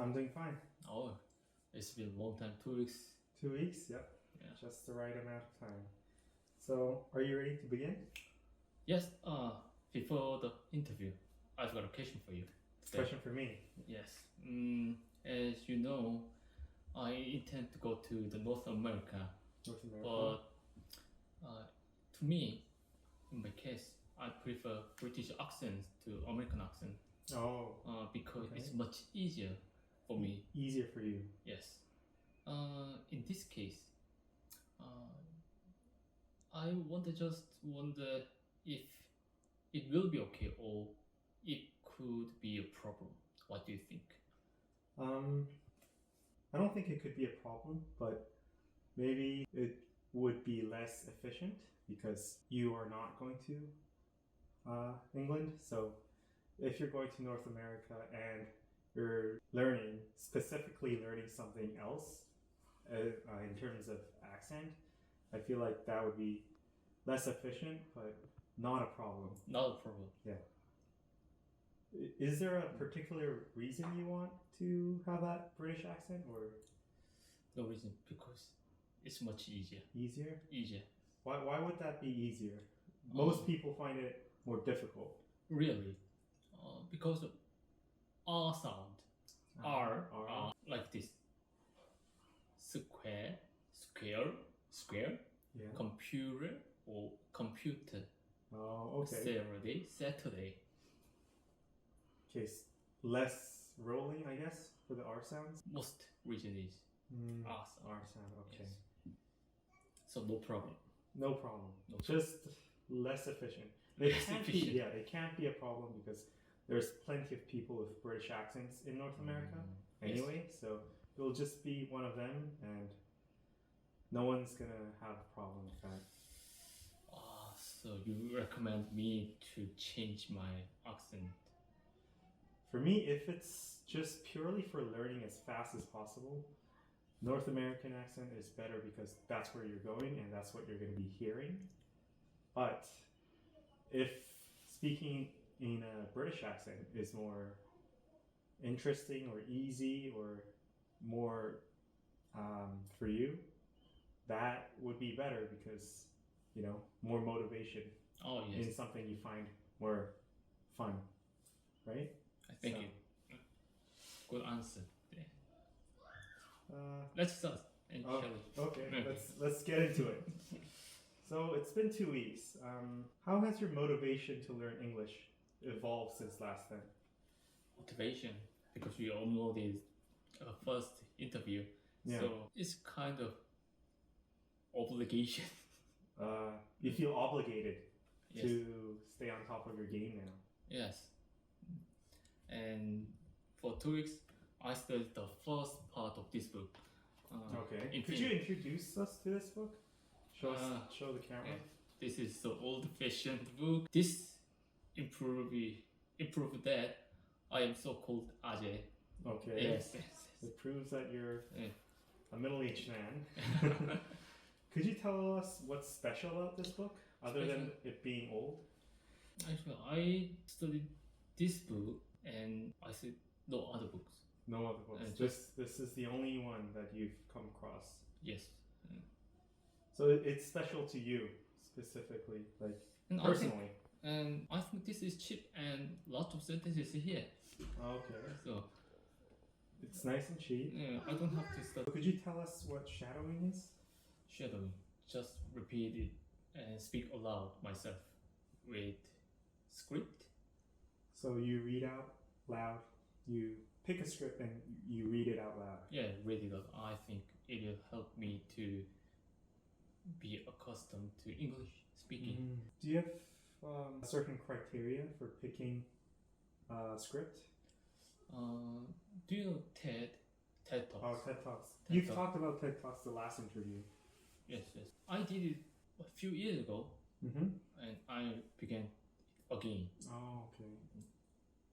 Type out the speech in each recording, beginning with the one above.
I'm doing fine. Oh, it's been a long time, 2 weeks. 2 weeks? Yep. Yeah. Just the right amount of time. So, are you ready to begin? Yes, before the interview, I've got a question for you. Question for me. Yes. As you know, I intend to go to the North America. North America. But to me, in my case, I prefer British accent to American accent Oh, because okay. it's much easier for me. Easier for you. Yes. In this case, I just wonder if it will be okay or it could be a problem. What do you think? I don't think it could be a problem, but maybe it would be less efficient because you are not going to England. So if you're going to North America and you're specifically learning something else in terms of accent, I feel like that would be less efficient, but not a problem. Not a problem. Yeah. Is there a particular reason you want to have that British accent, or No reason, because it's much easier. easier? Easier. Why would that be easier? Most people find it more difficult. Really. Because of R sound. R like this. Square, Yeah. computer or computer. Oh, okay. Saturday. Okay, less rolling, I guess, for the R sounds. Most region is R sound. R sound. Okay. Yes. So no problem. No problem. No Just less efficient. Less efficient. It can't be a problem because there's plenty of people with British accents in North America anyway. So it'll just be one of them, and no one's gonna have a problem with that. So you recommend me to change my accent? For me, if it's just purely for learning as fast as possible, North American accent is better because that's where you're going and that's what you're going to be hearing. But if speaking in a British accent is more interesting or easy or more for you, that would be better because, you know, more motivation Oh yes. in something you find more fun, right? Thank So, you. Good answer. Yeah. Uh, Let's start. And Oh, shall we? okay, Yeah. let's get into it. So it's been 2 weeks. How has your motivation to learn English evolved since last time? Motivation, because we all know this first interview. Yeah. So it's kind of obligation. You feel obligated Yes. to stay on top of your game now. Yes. And for 2 weeks, I studied the first part of this book. Okay. Could you introduce us to this book? Show the camera. Yeah. This is the old-fashioned book. This improved that I am so-called Ajay. Okay. Yes. It proves that you're Yeah. a middle-aged man. Could you tell us what's special about this book, other than it being old? Actually, I studied this book and I said no other books. No other books. This is the only one that you've come across. Yes. So it's special to you specifically, like And personally. I think this is cheap and lots of sentences here. Okay. So It's nice and cheap. I don't have to study Could you tell us what shadowing is? shadowing. Just repeat it and speak aloud myself with script. So you read out loud, you pick a script and you read it out loud. Yeah, read it out. I think it will help me to be accustomed to English speaking. Do you have a certain criteria for picking a script? Do you know TED Talks? Oh, TED Talks. TED You've Talk. talked about TED Talks the last interview. Yes. I did it a few years ago, Mm-hmm. and I began again. Oh, okay.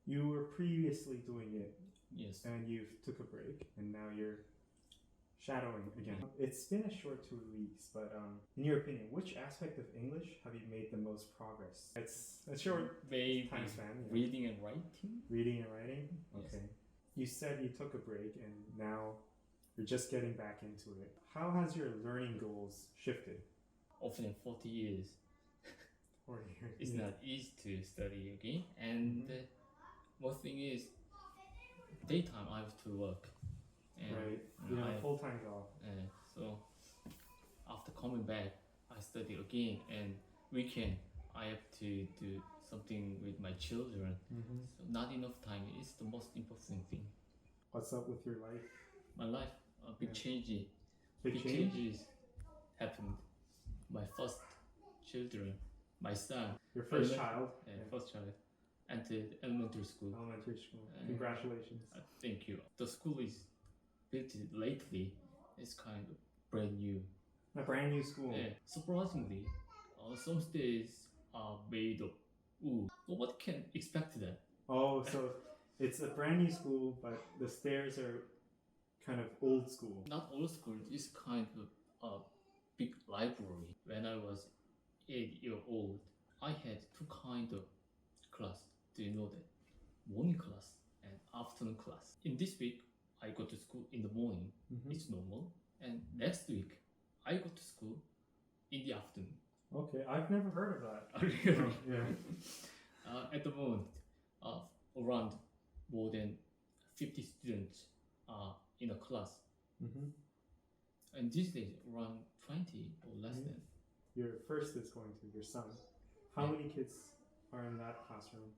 You were previously doing it Yes. and you took a break and now you're shadowing again. It's been a short 2 weeks, but in your opinion, which aspect of English have you made the most progress? It's a short Maybe time span. Yeah. reading and writing. Reading and writing? Yes. Okay. You said you took a break and now you're just getting back into it. How has your learning goals shifted? Often 40 years, 40 years. it's not easy to study again. And one thing is, daytime I have to work. And, Right. You have a full-time job. so after coming back, I study again. And weekend, I have to do something with my children. So not enough time is the most important thing. What's up with your life? My life, a big change. Big change? changes happened. My first children, my son, Your first child? first child, entered elementary school. Elementary school. Congratulations. Thank you. The school is built lately. It's kind of brand new. A brand new school. Surprisingly, some stairs are made of wood. Nobody can expect that. Oh, so it's a brand new school, but the stairs are kind of old school. Not old school. It's kind of a big library. When I was 8 years old, I had two kind of class. Do you know that? Morning class and afternoon class. In this week, I go to school in the morning. It's normal. And next week, I go to school in the afternoon. Okay, I've never heard of that. Really? Yeah. At the moment, around more than 50 students are in a class. And these days, around 20 or less than. Your first is going to your son. How many kids are in that classroom?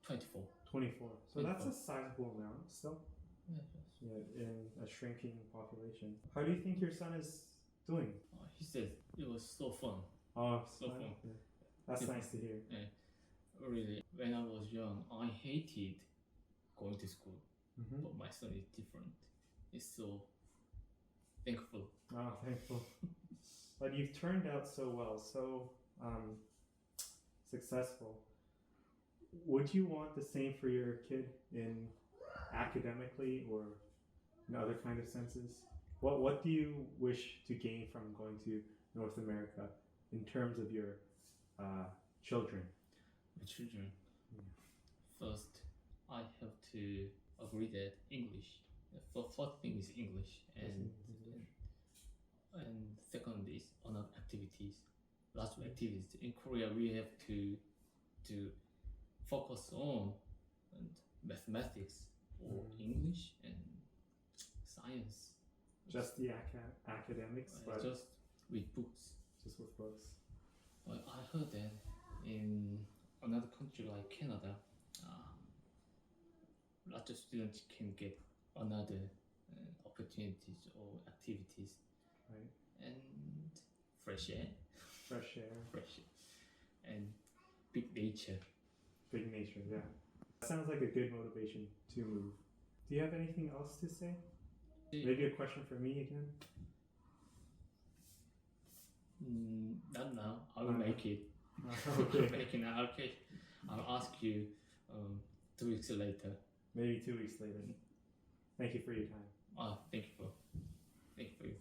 24. 24. So 24. that's a sizable amount still. Yeah, in a shrinking population. How do you think your son is doing? He said it was so fun. Oh, So fun. Yeah. That's nice to hear. Really, when I was young, I hated going to school. But my son is different. He's so thankful. Oh, thankful. But you've turned out so well, so successful. Would you want the same for your kid in academically or in other kind of senses? What do you wish to gain from going to North America in terms of your children? My children. First, I have to agree that English. The first thing is English, and second is another activities. Lots of activities. In Korea, we have to focus on mathematics or English and science. Just the academics, but just with books. just with books. Well, I heard that in another country like Canada, lots of students can get another opportunities or activities, Right. and fresh air, Fresh air, and big nature. big nature, yeah. Sounds like a good motivation to move. Do you have anything else to say? Maybe a question for me again? Not now. I will make it. Okay. Make it now. Okay. I'll ask you 2 weeks later. Maybe 2 weeks later. Thank you for your time. Thank you for you.